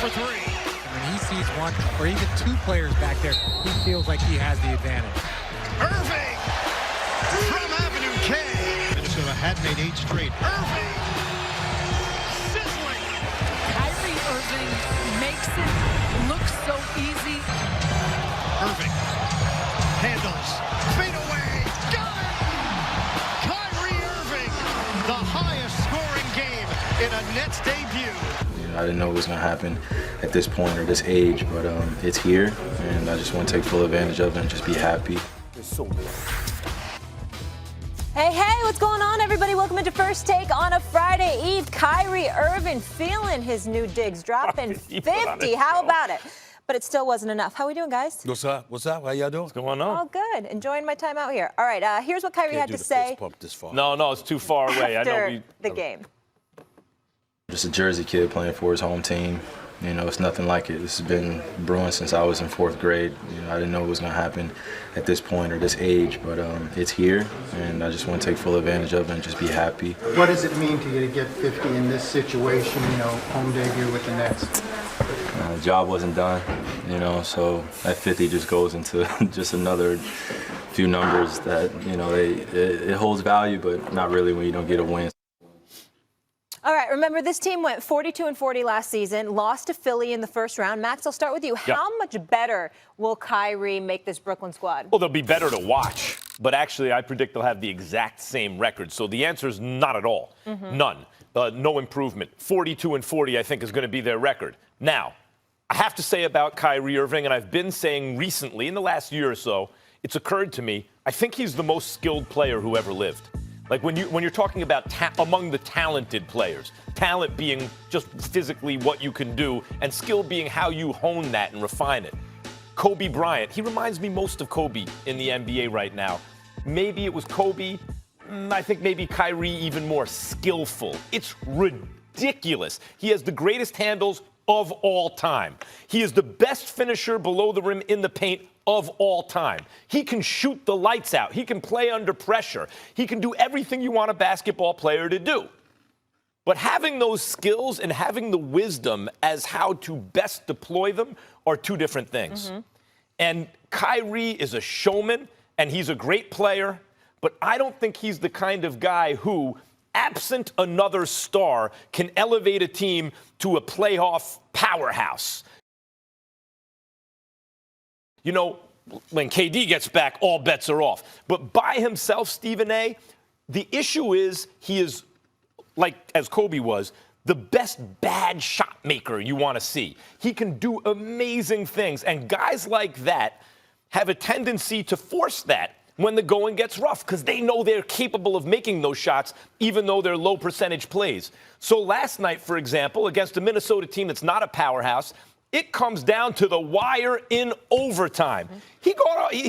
for three. And when he sees one or even two players back there, he feels like he has the advantage. Irving from Avenue K. Minnesota had made 8 straight. Irving sizzling. Kyrie Irving makes it look so easy. Irving handles, fade away, got it! Kyrie Irving, the highest scoring game in a Nets debut. I didn't know it was going to happen at this point or this age, but it's here, and I just want to take full advantage of it and just be happy. Hey, what's going on, everybody? Welcome into First Take on a Friday Eve. Kyrie Irving feeling his new digs, dropping 50. How about it? But it still wasn't enough. How we doing, guys? What's up? What's up? How y'all doing? What's going on? All good. Enjoying my time out here. All right, here's what Kyrie had to say No, it's too far away. after the game. Just a Jersey kid playing for his home team. You know, it's nothing like it. This has been brewing since I was in 4th grade. You know, I didn't know it was going to happen at this point or this age, but it's here, and I just want to take full advantage of it and just be happy. What does it mean to you to get 50 in this situation, you know, home debut with the Nets? The job wasn't done, you know, so that 50 just goes into just another few numbers that, you know, it holds value, but not really when you don't get a win. All right, remember, this team went 42-40 last season, lost to Philly in the first round. Max, I'll start with you. Yep. How much better will Kyrie make this Brooklyn squad? Well, they'll be better to watch, but actually I predict they'll have the exact same record. So the answer is not at all. None. No improvement. 42-40, I think, is going to be their record. Now, I have to say about Kyrie Irving, and I've been saying recently, in the last year or so, it's occurred to me, I think he's the most skilled player who ever lived. Like when you're talking about among the talented players, talent being just physically what you can do, and skill being how you hone that and refine it. Kobe Bryant, he reminds me most of Kobe in the NBA right now. Maybe it was Kobe. I think maybe Kyrie even more skillful. It's ridiculous. He has the greatest handles of all time. He is the best finisher below the rim in the paint of all time. He can shoot the lights out. He can play under pressure. He can do everything you want a basketball player to do. But having those skills and having the wisdom as how to best deploy them are two different things. And Kyrie is a showman, and he's a great player, but I don't think he's the kind of guy who, absent another star, can elevate a team to a playoff powerhouse. You know, when KD gets back, all bets are off. But by himself, Stephen A., the issue is he is, like as Kobe was, the best bad shot maker you want to see. He can do amazing things. And guys like that have a tendency to force that when the going gets rough, because they know they're capable of making those shots, even though they're low percentage plays. So last night, for example, against a Minnesota team that's not a powerhouse, it comes down to the wire in overtime. He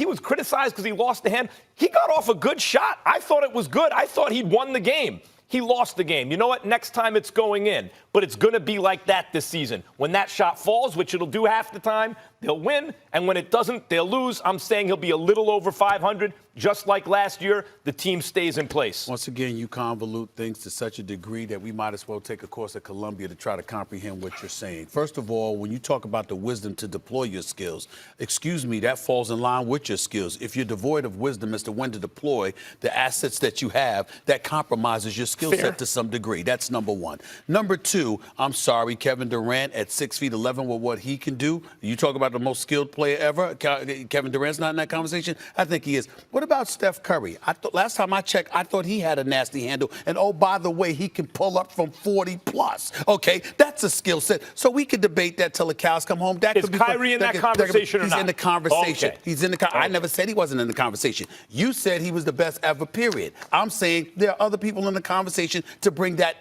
was criticized because he lost the hand. He got off a good shot. I thought it was good. I thought he'd won the game. He lost the game. You know what? Next time it's going in. But it's going to be like that this season. When that shot falls, which it'll do half the time, they'll win. And when it doesn't, they'll lose. I'm saying he'll be a little over 500. Just like last year, the team stays in place. Once again, you convolute things to such a degree that we might as well take a course at Columbia to try to comprehend what you're saying. First of all, when you talk about the wisdom to deploy your skills, excuse me, that falls in line with your skills. If you're devoid of wisdom as to when to deploy the assets that you have, that compromises your skill set to some degree. That's number one. Number two, I'm sorry, Kevin Durant at 6'11" with what he can do. You talk about the most skilled player ever. Kevin Durant's not in that conversation. I think he is. What about Steph Curry? Last time I checked, I thought he had a nasty handle. And oh, by the way, he can pull up from 40 plus. Okay, that's a skill set. So we could debate that till the cows come home. That is Kyrie in that conversation or not? He's in the conversation. Okay. He's in the. I never said he wasn't in the conversation. You said he was the best ever. Period. I'm saying there are other people in the conversation to bring that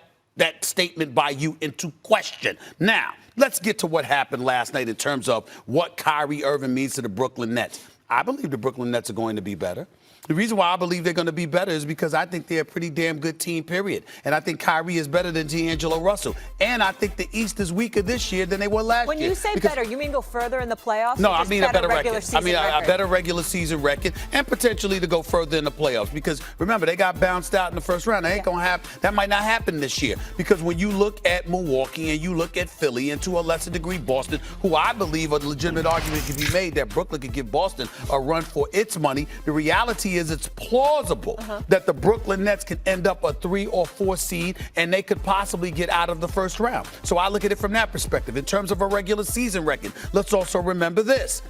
statement by you into question. Now, let's get to what happened last night in terms of what Kyrie Irving means to the Brooklyn Nets. I believe the Brooklyn Nets are going to be better. The reason why I believe they're going to be better is because I think they're a pretty damn good team, period. And I think Kyrie is better than D'Angelo Russell. And I think the East is weaker this year than they were last year. When you say better, you mean go further in the playoffs? No, or I just mean a better regular record. I mean a better regular season record and potentially to go further in the playoffs. Because remember, they got bounced out in the first round. That ain't going to happen. That might not happen this year. Because when you look at Milwaukee and you look at Philly and to a lesser degree Boston, who I believe a legitimate argument can be made that Brooklyn could give Boston a run for its money, the reality is it's plausible that the Brooklyn Nets can end up a 3 or 4 seed and they could possibly get out of the first round. So I look at it from that perspective. In terms of a regular season record, let's also remember this.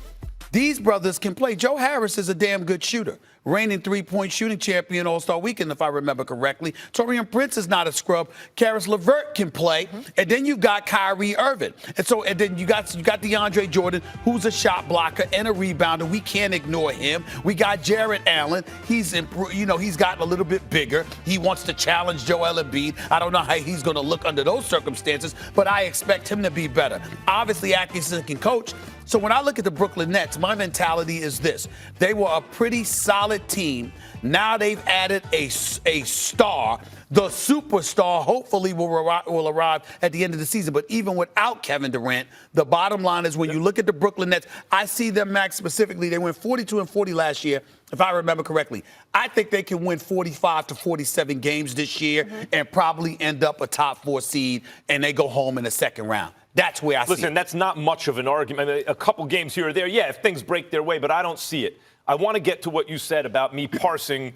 These brothers can play. Joe Harris is a damn good shooter. Reigning three-point shooting champion All-Star Weekend, if I remember correctly. Taurean Prince is not a scrub. Karis LeVert can play. And then you've got Kyrie Irving. And then you got DeAndre Jordan, who's a shot blocker and a rebounder. We can't ignore him. We got Jarrett Allen. He's gotten a little bit bigger. He wants to challenge Joel Embiid. I don't know how he's going to look under those circumstances, but I expect him to be better. Obviously, Atkinson can coach. So when I look at the Brooklyn Nets, my mentality is this. They were a pretty solid team. Now they've added a star. The superstar hopefully will arrive at the end of the season. But even without Kevin Durant, the bottom line is when you look at the Brooklyn Nets, I see them, Max, specifically. They went 42-40 last year, if I remember correctly. I think they can win 45 to 47 games this year and probably end up a top 4 seed, and they go home in the second round. That's where I see it. Listen, that's not much of an argument. A couple games here or there, yeah, if things break their way, but I don't see it. I want to get to what you said about me parsing,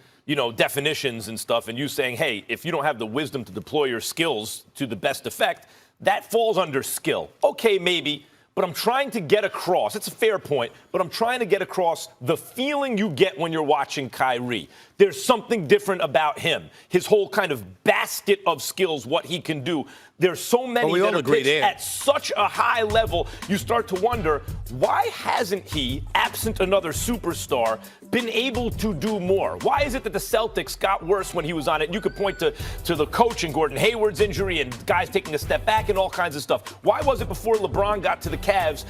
definitions and stuff, and you saying, hey, if you don't have the wisdom to deploy your skills to the best effect, that falls under skill. Okay, maybe, but I'm trying to get across. It's a fair point, but I'm trying to get across the feeling you get when you're watching Kyrie. There's something different about him. His whole kind of basket of skills, what he can do. There's so many that are pitched at such a high level, you start to wonder, why hasn't he, absent another superstar, been able to do more? Why is it that the Celtics got worse when he was on it? You could point to the coach and Gordon Hayward's injury and guys taking a step back and all kinds of stuff. Why was it before LeBron got to the Cavs,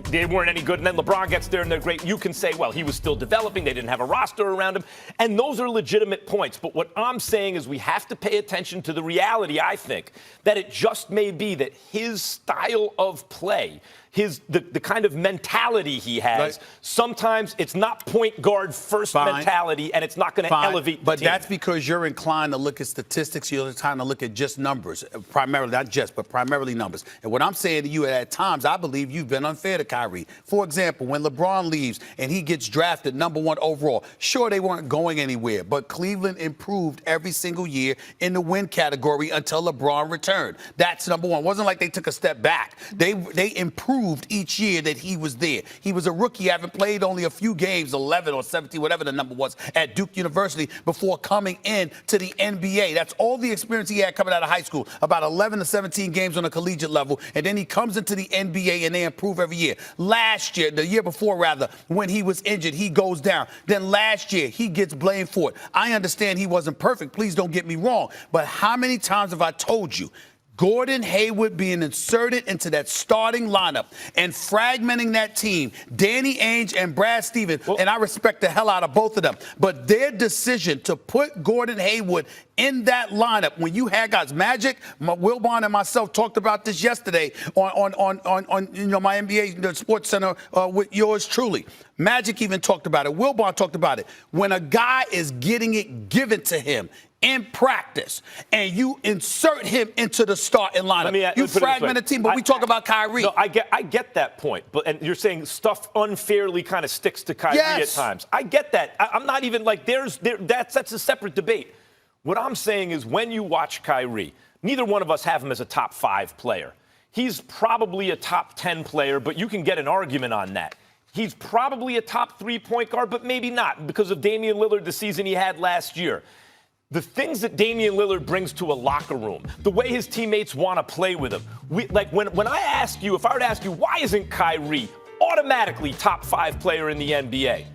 they weren't any good, and then LeBron gets there and they're great? You can say, well, he was still developing. They didn't have a roster around him. And those are legitimate points. But what I'm saying is we have to pay attention to the reality, I think, that it just may be that his style of play, the kind of mentality he has, sometimes it's not point guard first mentality, and it's not going to elevate the But team. that's because you're inclined to look at statistics. You're inclined to look at just numbers, primarily, not just, but primarily numbers. And what I'm saying to you, at times, I believe you've been unfair to Kyrie. For example, when LeBron leaves and he gets drafted #1 overall, sure, they weren't going anywhere, but Cleveland improved every single year in the win category until LeBron returned. That's number one. It wasn't like they took a step back. They improved each year that he was there. He was a rookie, having played only a few games, 11 or 17, whatever the number was, at Duke University before coming in to the NBA. That's all the experience he had coming out of high school, about 11 to 17 games on a collegiate level, and then he comes into the NBA and they improve every year. Last year, the year before rather, when he was injured, he goes down. Then last year, he gets blamed for it. I understand he wasn't perfect. Please don't get me wrong. But how many times have I told you, Gordon Hayward being inserted into that starting lineup and fragmenting that team, Danny Ainge and Brad Stevens, and I respect the hell out of both of them, but their decision to put Gordon Hayward in that lineup, when you had guys, Magic, Wilbon and myself talked about this yesterday on my NBA Sports Center with yours truly. Magic even talked about it. Wilbon talked about it. When a guy is getting it given to him in practice, and you insert him into the starting lineup, you fragment a team. But we talk about Kyrie. No, I get that point. And you're saying stuff unfairly kind of sticks to Kyrie at times. I get that. I'm not even like that's a separate debate. What I'm saying is when you watch Kyrie, neither one of us have him as a top 5 player. He's probably a top 10 player, but you can get an argument on that. He's probably a top 3 point guard, but maybe not because of Damian Lillard the season he had last year. The things that Damian Lillard brings to a locker room, the way his teammates want to play with him. When I ask you, if I were to ask you, why isn't Kyrie automatically top 5 player in the NBA?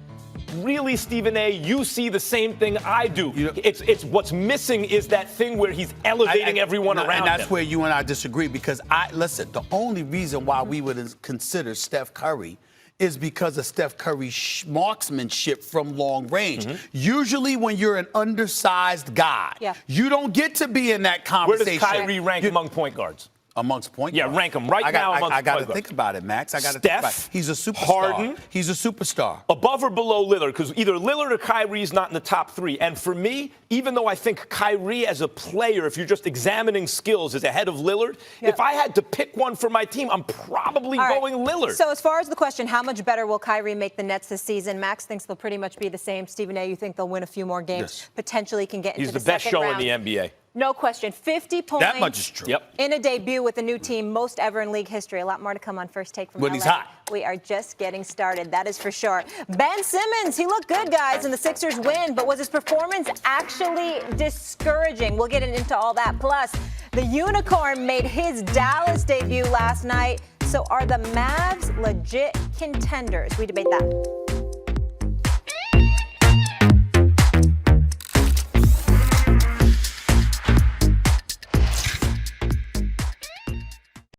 Really, Stephen A., you see the same thing I do. It's what's missing is that thing where he's elevating everyone around him. And that's where you and I disagree because, listen, the only reason why we would consider Steph Curry is because of Steph Curry's marksmanship from long range. Usually when you're an undersized guy, you don't get to be in that conversation. Where does Kyrie rank among point guards? Amongst point guards? Yeah, rank him right now amongst I got to point guards. think about it, Max. I got to Steph, think about it. He's a superstar. Harden. He's a superstar. Above or below Lillard? Because either Lillard or Kyrie is not in the top 3. And for me, even though I think Kyrie as a player, if you're just examining skills, is ahead of Lillard, if I had to pick one for my team, I'm probably going Lillard. So as far as the question, how much better will Kyrie make the Nets this season? Max thinks they'll pretty much be the same. Stephen A., you think they'll win a few more games? Potentially can get into the second round. He's the best show in the NBA. No question. 50 points. That much is true. In a debut with a new team, most ever in league history. A lot more to come on First Take from When LA. he's hot. We are just getting started. That is for sure. Ben Simmons, he looked good, guys, and the Sixers win, but was his performance actually discouraging? We'll get into all that. Plus, the Unicorn made his Dallas debut last night. So are the Mavs legit contenders? We debate that.